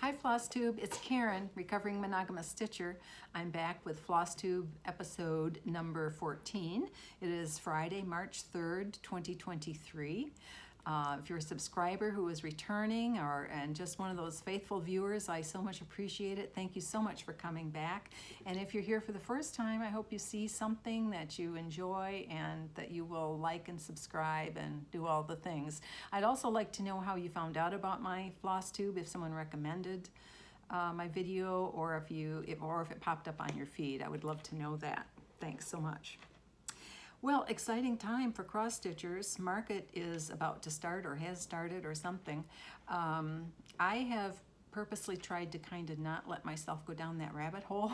Hi Flosstube, it's Karen, recovering monogamous stitcher. I'm back with Flosstube episode number 14. It is Friday, March 3rd, 2023. If you're a subscriber who is returning and just one of those faithful viewers, I so much appreciate it. Thank you so much for coming back. And if you're here for the first time, I hope you see something that you enjoy and that you will like and subscribe and do all the things. I'd also like to know how you found out about my Flosstube, if someone recommended my video or if it popped up on your feed. I would love to know that. Thanks so much. Well, exciting time for cross stitchers. Market is about to start or has started or something. I have purposely tried to kind of not let myself go down that rabbit hole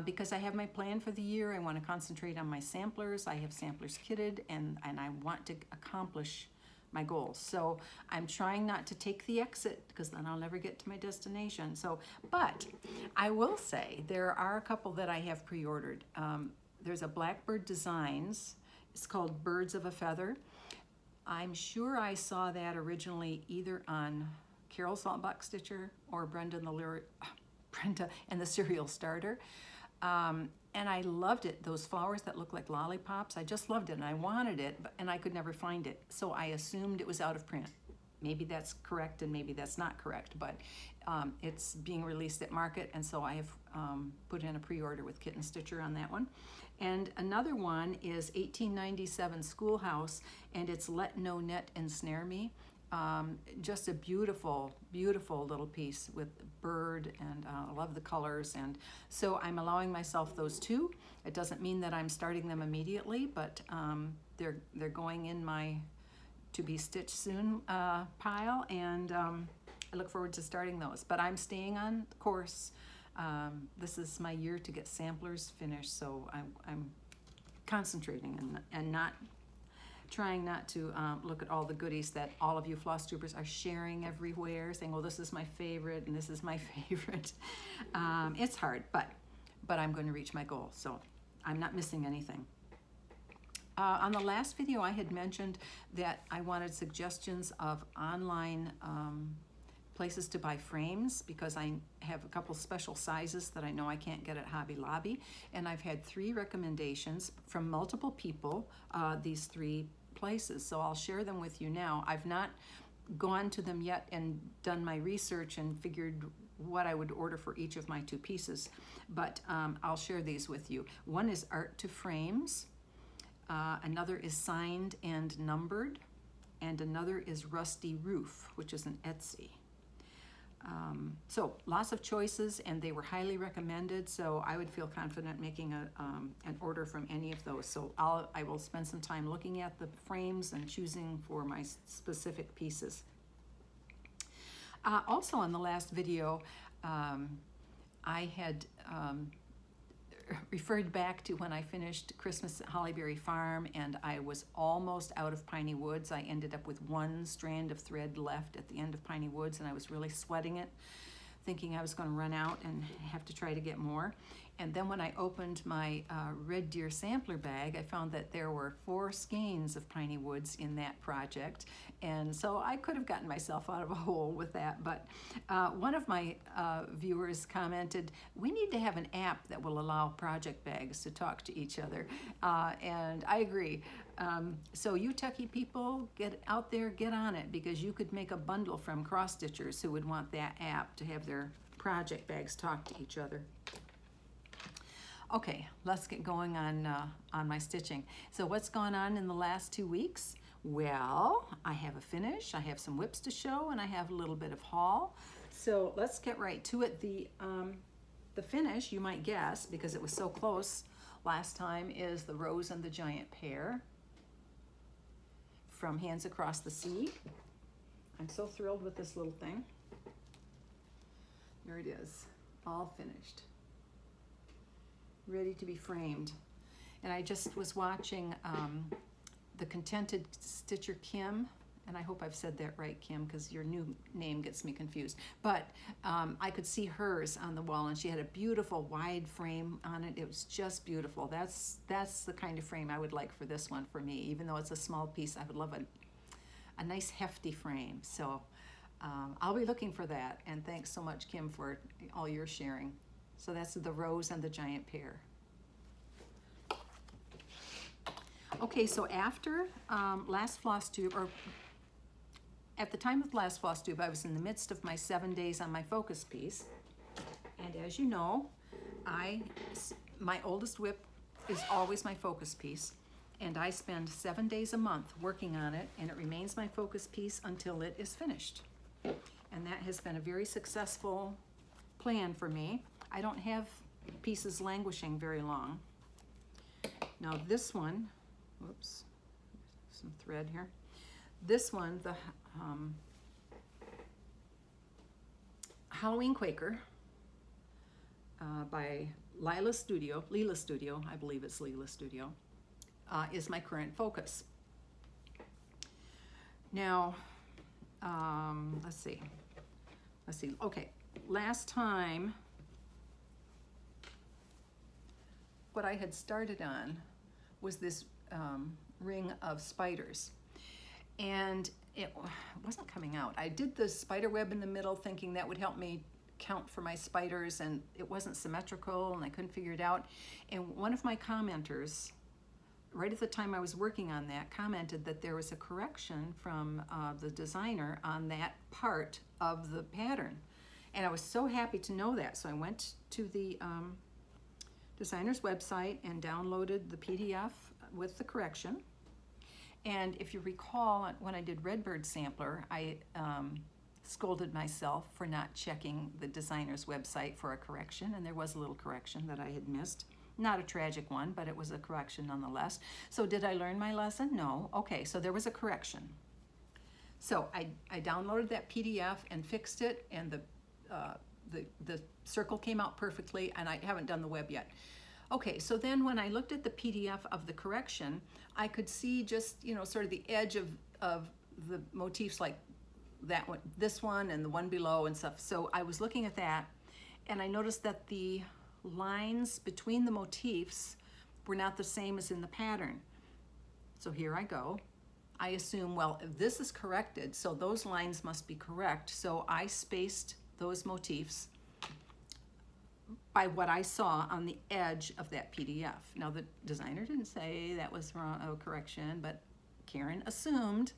because I have my plan for the year. I want to concentrate on my samplers. I have samplers kitted and I want to accomplish my goals. So I'm trying not to take the exit because then I'll never get to my destination. But I will say there are a couple that I have pre-ordered. There's a Blackbird Designs. It's called Birds of a Feather. I'm sure I saw that originally either on Carol Saltbox Stitcher or Brenda and the Serial Starter. And I loved it. Those flowers that look like lollipops, I just loved it and I wanted it, and I could never find it. So I assumed it was out of print. Maybe that's correct and maybe that's not correct, but it's being released at market, and so I have put in a pre-order with Kitten Stitcher on that one. And another one is 1897 Schoolhouse, and it's Let No Net Ensnare Me. Just a beautiful, beautiful little piece with bird, and I love the colors, and so I'm allowing myself those two. It doesn't mean that I'm starting them immediately, but they're going in my to be stitched soon pile, and I look forward to starting those. But I'm staying on course. This is my year to get samplers finished, so I'm concentrating and not trying not to look at all the goodies that all of you Flosstubers are sharing everywhere, saying, well, this is my favorite and this is my favorite. It's hard, but I'm going to reach my goal, so I'm not missing anything. On the last video, I had mentioned that I wanted suggestions of online places to buy frames because I have a couple special sizes that I know I can't get at Hobby Lobby, and I've had 3 recommendations from multiple people, these 3 places, so I'll share them with you now. I've not gone to them yet and done my research and figured what I would order for each of my 2 pieces, but I'll share these with you. One is Art to Frames, another is Signed and Numbered, and another is Rusty Roof, which is an Etsy. So lots of choices, and they were highly recommended, so I would feel confident making an order from any of those. So I will spend some time looking at the frames and choosing for my specific pieces. Also on the last video, I had referred back to when I finished Christmas at Hollyberry Farm and I was almost out of Piney Woods. I ended up with 1 strand of thread left at the end of Piney Woods, and I was really sweating it, thinking I was going to run out and have to try to get more. And then when I opened my Red Deer sampler bag, I found that there were 4 skeins of Piney Woods in that project, and so I could have gotten myself out of a hole with that. But one of my viewers commented, we need to have an app that will allow project bags to talk to each other, and I agree. So you techie people, get out there, get on it, because you could make a bundle from cross stitchers who would want that app to have their project bags talk to each other. Okay, let's get going on my stitching. So what's gone on in the last 2 weeks? Well, I have a finish, I have some whips to show, and I have a little bit of haul. So let's get right to it. The finish, you might guess, because it was so close last time, is the Rose and the Giant Pear from Hands Across the Sea. I'm so thrilled with this little thing. There it is, all finished, ready to be framed. And I just was watching the Contented Stitcher Kim, and I hope I've said that right, Kim, because your new name gets me confused. But I could see hers on the wall, and she had a beautiful wide frame on it. It was just beautiful. That's the kind of frame I would like for this one for me. Even though it's a small piece, I would love a nice hefty frame. So I'll be looking for that, and thanks so much, Kim, for all your sharing. So that's the Rose and the Giant Pear. Okay, so after last Flosstube, or at the time of last Flosstube, I was in the midst of my 7 days on my focus piece. And as you know, my oldest WIP is always my focus piece. And I spend 7 days a month working on it, and it remains my focus piece until it is finished. And that has been a very successful plan for me. I don't have pieces languishing very long. Now this one, whoops, some thread here. This one, the Halloween Quaker by Lila Studio, I believe it's Lila Studio, is my current focus. Now, let's see, okay, last time, what I had started on was this ring of spiders, and it wasn't coming out. I did the spider web in the middle thinking that would help me count for my spiders, and it wasn't symmetrical and I couldn't figure it out. And one of my commenters, right at the time I was working on that, commented that there was a correction from the designer on that part of the pattern. And I was so happy to know that. So I went to the designer's website and downloaded the PDF with the correction. And if you recall, when I did Redbird Sampler, I scolded myself for not checking the designer's website for a correction, and there was a little correction that I had missed. Not a tragic one, but it was a correction nonetheless. So did I learn my lesson? No. Okay, so there was a correction. So I downloaded that PDF and fixed it, and the circle came out perfectly, and I haven't done the web yet. Okay, so then when I looked at the PDF of the correction, I could see just, sort of the edge of the motifs, like that one, this one, and the one below and stuff. So I was looking at that, and I noticed that the lines between the motifs were not the same as in the pattern. So here I go. I assume, well, if this is corrected, so those lines must be correct. So I spaced those motifs by what I saw on the edge of that PDF. Now the designer didn't say that was wrong, correction, but Karen assumed.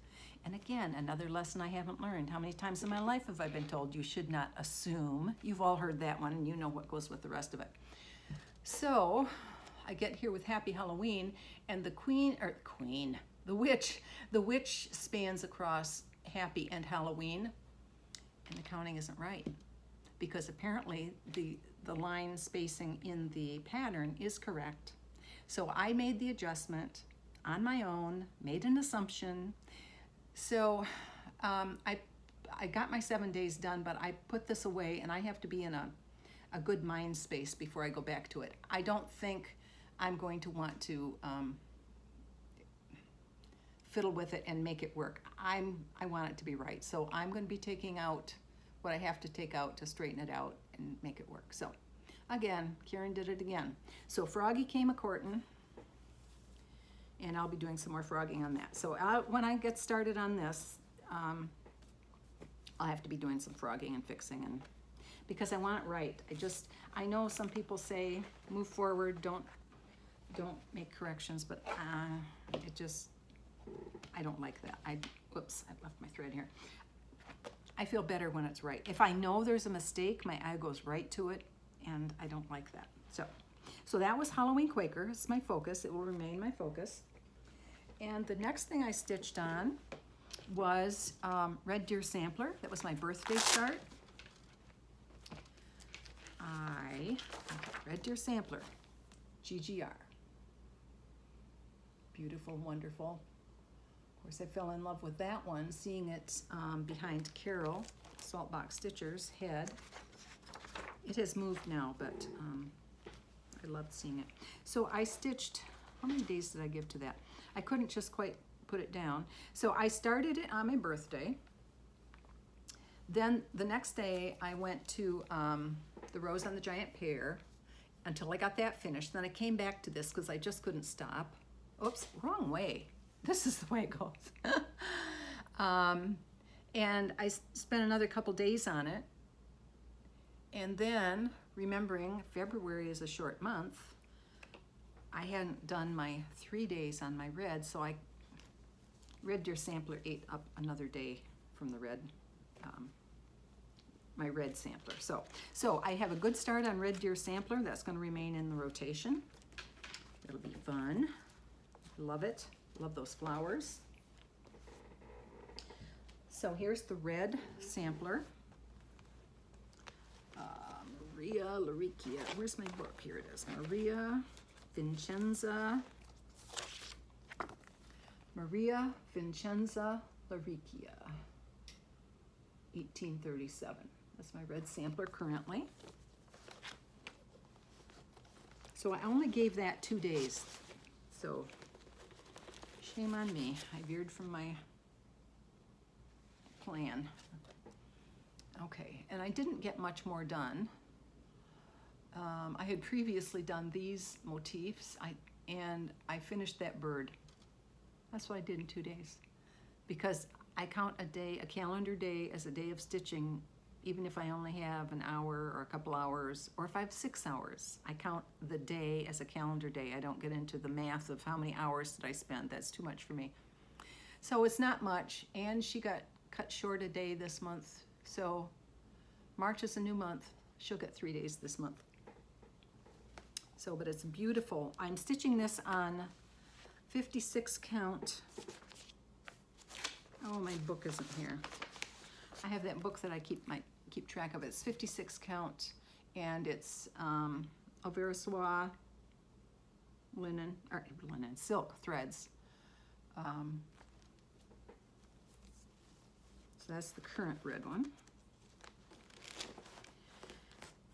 And again, another lesson I haven't learned. How many times in my life have I been told you should not assume? You've all heard that one, and you know what goes with the rest of it. So I get here with Happy Halloween, and the witch spans across Happy and Halloween, and the counting isn't right, because apparently the line spacing in the pattern is correct. So I made the adjustment on my own, made an assumption. So I got my 7 days done, but I put this away, and I have to be in a good mind space before I go back to it. I don't think I'm going to want to fiddle with it and make it work. I want it to be right. So I'm going to be taking out what I have to take out to straighten it out and make it work. So again, Karen did it again. So Froggy came a-courtin', and I'll be doing some more frogging on that. So when I get started on this, I'll have to be doing some frogging and fixing, and because I want it right. I know some people say move forward, don't make corrections, but I don't like that. Whoops, I left my thread here. I feel better when it's right. If I know there's a mistake, my eye goes right to it, and I don't like that. So that was Halloween Quaker. It's my focus. It will remain my focus. And the next thing I stitched on was Red Deer Sampler. That was my birthday start. Red Deer Sampler, GGR. Beautiful, wonderful. Of course, I fell in love with that one, seeing it behind Carol, Saltbox Stitcher's head. It has moved now, but I loved seeing it. So I stitched, how many days did I give to that? I couldn't just quite put it down. So I started it on my birthday. Then the next day I went to the Rose and the Giant Pear until I got that finished. Then I came back to this because I just couldn't stop. Oops, wrong way. This is the way it goes. And I spent another couple days on it. And then, remembering February is a short month, I hadn't done my 3 days on my red, so Red Deer Sampler ate up another day from the red, my red sampler. So I have a good start on Red Deer Sampler. That's going to remain in the rotation. It'll be fun. Love it. Love those flowers. So here's the red sampler. Maria Laricchia. Where's my book? Here it is. Maria Vincenza. Maria Vincenza Laricchia. 1837. That's my red sampler currently. So I only gave that 2 days. So shame on me. I veered from my plan. Okay, and I didn't get much more done. I had previously done these motifs, and I finished that bird. That's what I did in 2 days. Because I count a day, a calendar day, as a day of stitching, even if I only have an hour or a couple hours, or if I have 6 hours. I count the day as a calendar day. I don't get into the math of how many hours did I spend. That's too much for me. So it's not much, and she got cut short a day this month. So March is a new month. She'll get 3 days this month. So, but it's beautiful. I'm stitching this on 56 count. Oh, my book isn't here. I have that book that I keep track of. It's 56 count, and it's Alverosois silk threads. So that's the current red one.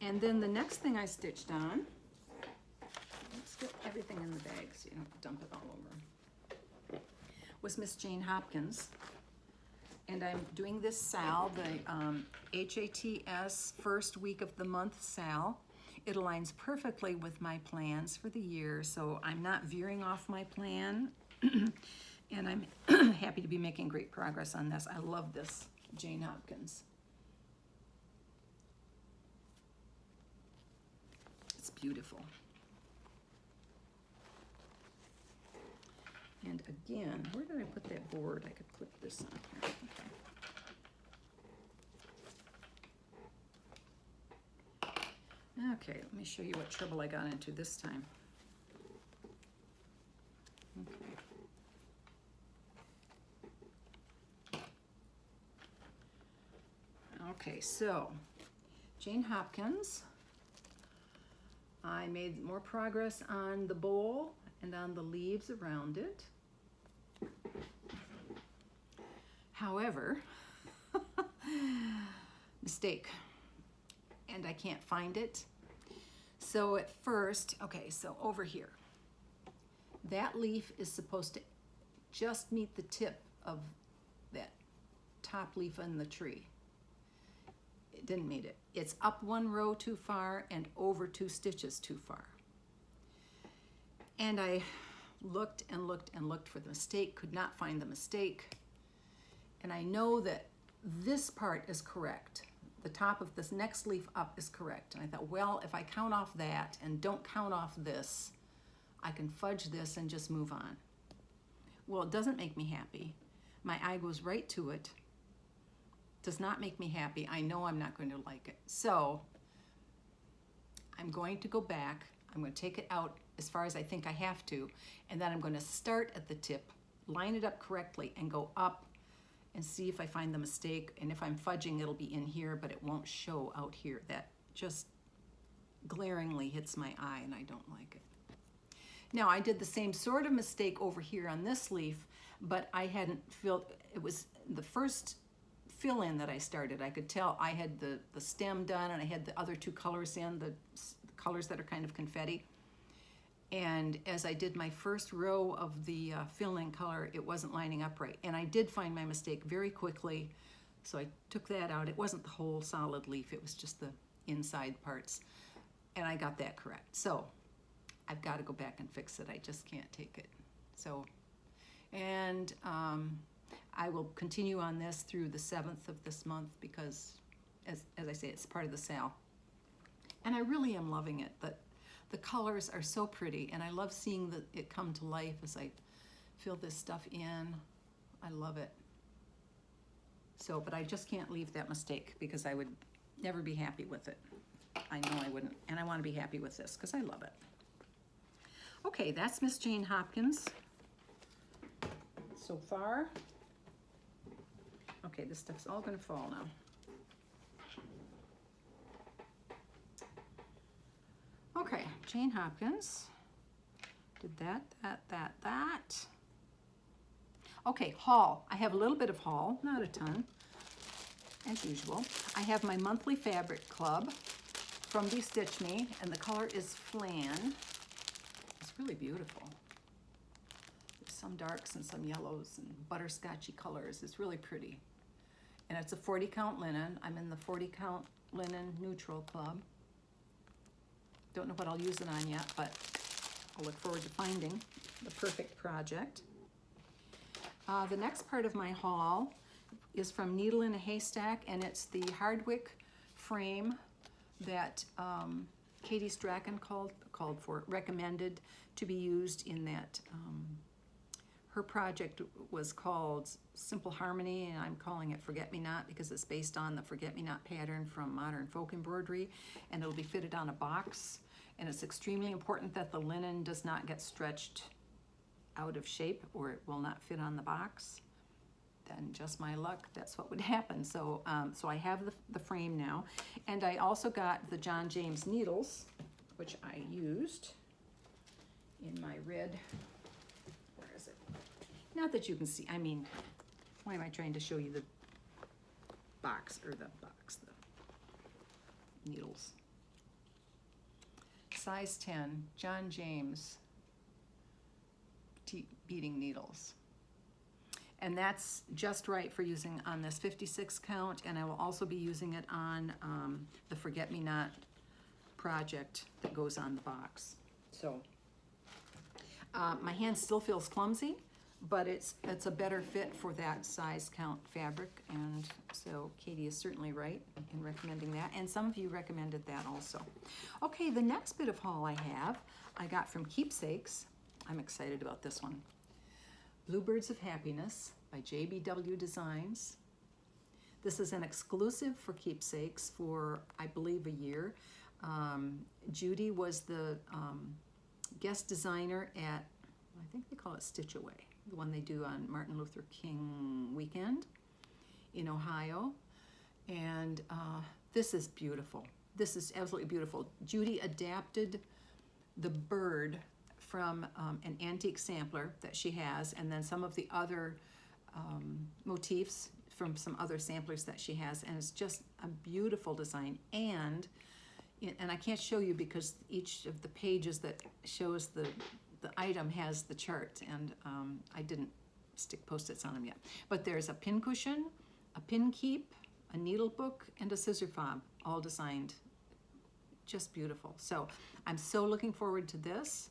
And then the next thing I stitched on, let's get everything in the bag so you don't dump it all over, was Miss Jane Hopkins. And I'm doing this SAL, the HATS first week of the month SAL. It aligns perfectly with my plans for the year, so I'm not veering off my plan. And I'm happy to be making great progress on this. I love this Jane Hopkins. It's beautiful. And again, where did I put that board? I could clip this on here. Okay, let me show you what trouble I got into this time. Okay, so Jane Hopkins. I made more progress on the bowl and on the leaves around it. However, mistake, and I can't find it. So at first, okay, so over here, that leaf is supposed to just meet the tip of that top leaf in the tree. It didn't meet it. It's up 1 row too far and over 2 stitches too far. And I looked and looked and looked for the mistake, could not find the mistake. And I know that this part is correct. The top of this next leaf up is correct. And I thought, well, if I count off that and don't count off this, I can fudge this and just move on. Well, it doesn't make me happy. My eye goes right to it. Does not make me happy. I know I'm not going to like it. So I'm going to go back. I'm going to take it out as far as I think I have to, and then I'm going to start at the tip, line it up correctly, and go up and see if I find the mistake. And if I'm fudging, it'll be in here, but it won't show out here. That just glaringly hits my eye, and I don't like it. Now, I did the same sort of mistake over here on this leaf, but I hadn't filled, it was the first fill-in that I started. I could tell I had the stem done, and I had the other 2 colors in, the colors that are kind of confetti. And as I did my first row of the fill-in color, it wasn't lining up right. And I did find my mistake very quickly, so I took that out. It wasn't the whole solid leaf, it was just the inside parts. And I got that correct. So I've got to go back and fix it. I just can't take it. So, and I will continue on this through the 7th of this month because, as I say, it's part of the sale. And I really am loving it. The colors are so pretty, and I love seeing it come to life as I fill this stuff in. I love it. So, but I just can't leave that mistake because I would never be happy with it. I know I wouldn't, and I want to be happy with this because I love it. Okay, that's Miss Jane Hopkins so far. Okay, this stuff's all going to fall now. Okay, Jane Hopkins. Did that. Okay, haul. I have a little bit of haul, not a ton, as usual. I have my monthly fabric club from Be Stitch Me, and the color is Flan. It's really beautiful. There's some darks and some yellows and butterscotchy colors. It's really pretty. And it's a 40 count linen. I'm in the 40 count linen neutral club. Don't know what I'll use it on yet, but I'll look forward to finding the perfect project. The next part of my haul is from Needle in a Haystack, and it's the Hardwick frame that Katie Strachan called for, recommended to be used in that. Her project was called Simple Harmony, and I'm calling it Forget Me Not because it's based on the Forget Me Not pattern from Modern Folk Embroidery, and it'll be fitted on a box. And it's extremely important that the linen does not get stretched out of shape or it will not fit on the box. Then just my luck, that's what would happen. So, so I have the frame now, and I also got the John James needles, which I used in my red. Where is it? Not that you can see. I mean, why am I trying to show you the box the needles? Size 10, John James beading needles. And that's just right for using on this 56 count, and I will also be using it on the Forget Me Not project that goes on the box. So my hand still feels clumsy, but it's a better fit for that size count fabric, and so Katie is certainly right in recommending that, and some of you recommended that also. Okay, the next bit of haul I got from Keepsakes. I'm excited about this one. Bluebirds of Happiness by JBW Designs. This is an exclusive for Keepsakes for, I believe, a year. Judy was the guest designer at, I think they call it Stitch Away, the one they do on Martin Luther King weekend in Ohio. And this is beautiful. This is absolutely beautiful. Judy adapted the bird from an antique sampler that she has, and then some of the other motifs from some other samplers that she has, and it's just a beautiful design. And I can't show you because each of the pages that shows the item has the chart, and I didn't stick Post-its on them yet. But there's a pin cushion, a pin keep, a needle book, and a scissor fob, all designed just beautiful. So I'm so looking forward to this.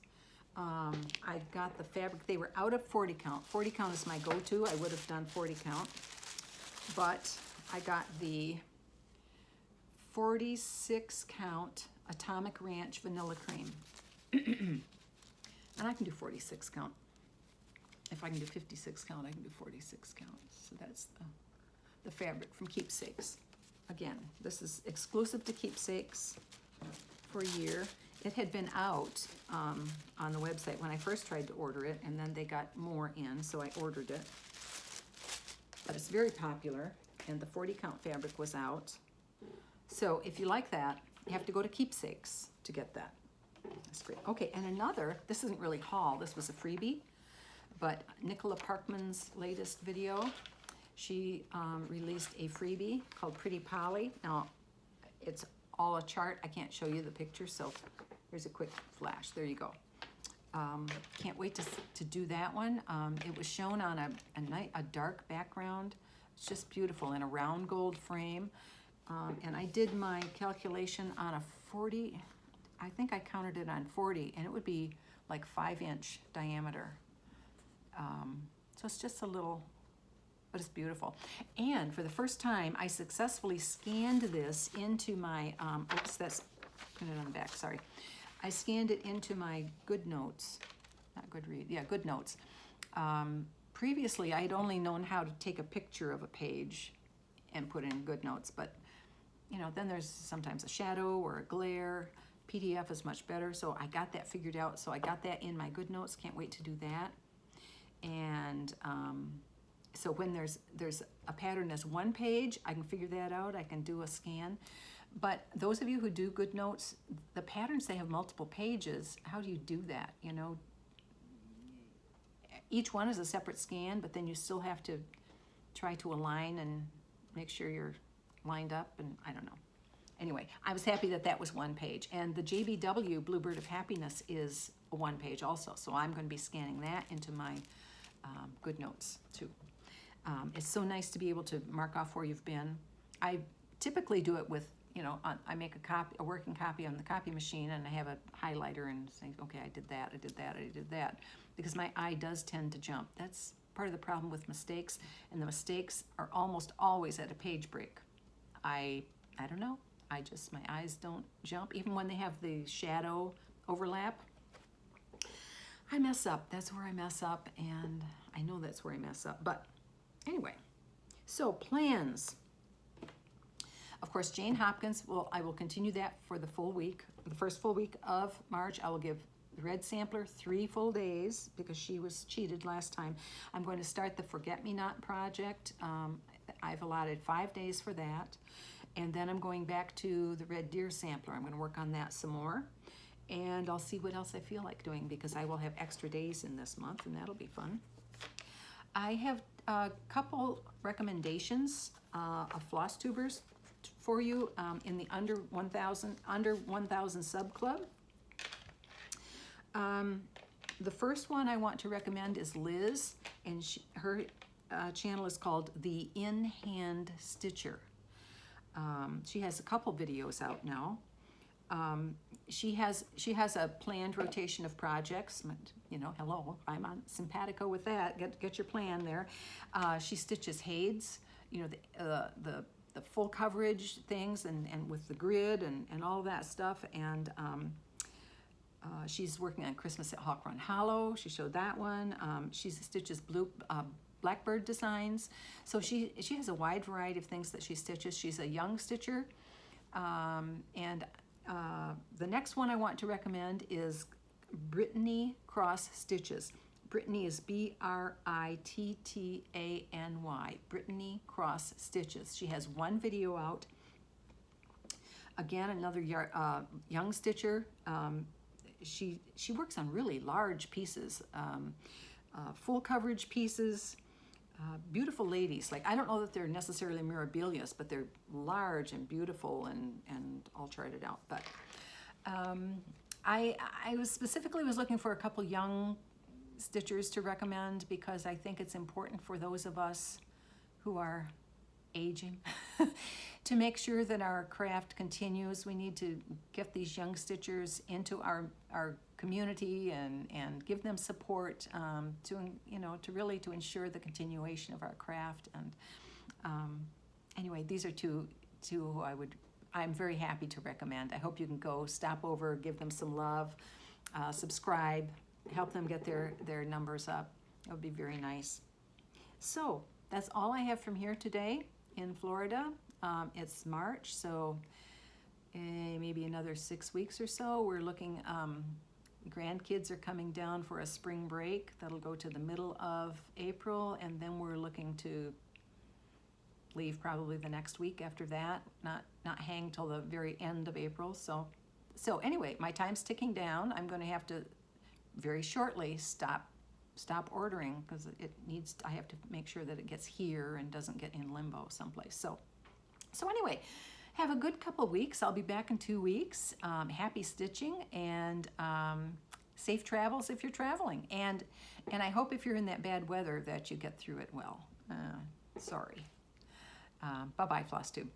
I got the fabric. They were out of 40 count. 40 count is my go-to. I would have done 40 count, but I got the 46 count Atomic Ranch Vanilla Cream. And I can do 46 count. If I can do 56 count, I can do 46 count. So that's the fabric from Keepsakes. Again, this is exclusive to Keepsakes for a year. It had been out on the website when I first tried to order it, and then they got more in, so I ordered it. But it's very popular, and the 40 count fabric was out. So if you like that, you have to go to Keepsakes to get that. That's great. Okay, and another, this isn't really haul, this was a freebie, but Nicola Parkman's latest video, she released a freebie called Pretty Polly. Now, it's all a chart. I can't show you the picture, so here's a quick flash. There you go. Can't wait to do that one. It was shown on a dark background. It's just beautiful in a round gold frame. And I did my calculation on a 40, I think I counted it on 40, and it would be like 5-inch diameter. So it's just a little but it's beautiful. And for the first time, I successfully scanned this into my, oops, that's printed on the back, sorry. I scanned it into my GoodNotes, not Goodread, yeah, GoodNotes. Previously, I had only known how to take a picture of a page and put in GoodNotes, but you know, then there's sometimes a shadow or a glare. PDF is much better, so I got that figured out. So I got that in my GoodNotes. Can't wait to do that. And so when there's a pattern as one page, I can figure that out. I can do a scan. But those of you who do GoodNotes, the patterns, they have multiple pages. How do you do that? You know, each one is a separate scan, but then you still have to try to align and make sure you're lined up, and I don't know. Anyway, I was happy that that was one page. And the JBW, Bluebird of Happiness, is a one page also. So I'm going to be scanning that into my GoodNotes too. It's so nice to be able to mark off where you've been. I typically do it with, you know, I make a working copy on the copy machine, and I have a highlighter and say, okay, I did that, I did that, I did that, because my eye does tend to jump. That's part of the problem with mistakes, and the mistakes are almost always at a page break. I don't know. My eyes don't jump. Even when they have the shadow overlap, I mess up. That's where I mess up, and I know that's where I mess up. But anyway, so plans. Of course, Jane Hopkins, I will continue that for the full week. The first full week of March, I will give the Red Sampler 3 full days because she was cheated last time. I'm going to start the Forget-Me-Not project. I've allotted 5 days for that. And then I'm going back to the Red Deer Sampler. I'm going to work on that some more. And I'll see what else I feel like doing because I will have extra days in this month, and that'll be fun. I have a couple recommendations of floss tubers for you in the under 1,000 sub club. The first one I want to recommend is Liz, and her channel is called The In-Hand Stitcher. She has a couple videos out now. She has a planned rotation of projects. You know, hello, I'm on simpatico with that. Get your plan there. She stitches Hades, you know, the full coverage things and with the grid and all that stuff. And she's working on Christmas at Hawk Run Hollow. She showed that one. She stitches Blackbird designs. So she has a wide variety of things that she stitches. She's a young stitcher. And the next one I want to recommend is Brittany Cross Stitches. Brittany is B-R-I-T-T-A-N-Y. Brittany Cross Stitches. She has one video out. Again, another young stitcher. She works on really large pieces, full coverage pieces. Beautiful ladies. Like, I don't know that they're necessarily mirabilious, but they're large and beautiful and all charted out. But I specifically was looking for a couple young stitchers to recommend because I think it's important for those of us who are aging to make sure that our craft continues. We need to get these young stitchers into our community and give them support to really ensure the continuation of our craft. And anyway, these are two who I'm very happy to recommend. I hope you can go stop over, give them some love, subscribe, help them get their numbers up. It would be very nice. So that's all I have from here today in Florida. It's March, so maybe another 6 weeks or so. We're looking, grandkids are coming down for a spring break. That'll go to the middle of April, and then we're looking to leave probably the next week after that, not hang till the very end of April. So anyway, my time's ticking down. I'm going to have to very shortly stop ordering because I have to make sure that it gets here and doesn't get in limbo someplace. So anyway, have a good couple weeks. I'll be back in 2 weeks. Happy stitching and safe travels if you're traveling. And I hope if you're in that bad weather that you get through it well. Sorry. Bye-bye, Flosstube.